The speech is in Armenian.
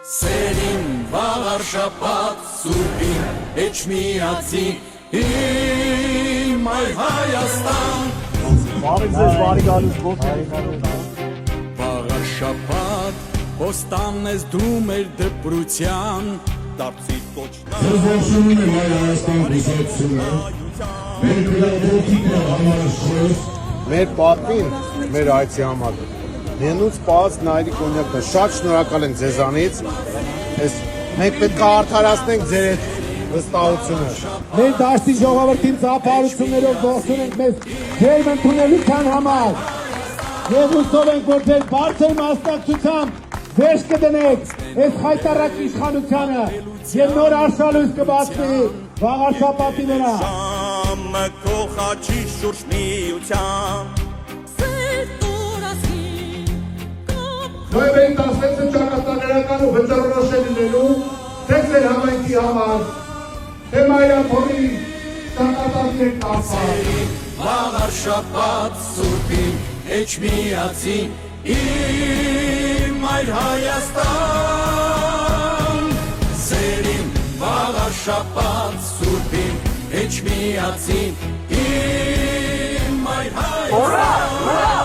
Սերին վաղար շաբաթ սուրբին էջմիածի իմ այր Հայաստան Բարի ձեզ, բարի գալուս Վաղար շաբաթ հոստան ես դու մեր դպրության դարձիր կոչնա Ձեզ ողջունում եմ այր Հայաստան կուսակցությունը մեր գրագործիկը համարշխոս Մեր պատվին, մեր այցի համար Նենուց պահած նայրի կոնյակը շատ շնորհակալ ենք ձեզանից Մենք պետք է արդարացնենք ձեր այդ վստահությունը Մեր դաշտի ժողովրդին ծափարություններով ողջունում ենք մեզ ձեր ընդունելության համար Եվ հուսով ենք, որ ձեր բարձր մասնակցությամբ վերջ կդնեք այս խայտառակ իշխանությանը և նոր արշալույս կբացվի վաղար շաբաթի վրա Շամը քո խաչի շուրջ միության Նոյեմբերի 16-ը ճակատագրական ու վճռորոշել լինելու թե ձեր համայնքի համար թե մայրաթորի ճակատագրի եք տարվար Վաղար շաբաթ սուրբին էջմիածի իմ այր Հայաստան Սերին վաղար շաբաթ սուրբին էջմիածի իմ այր Հայաստան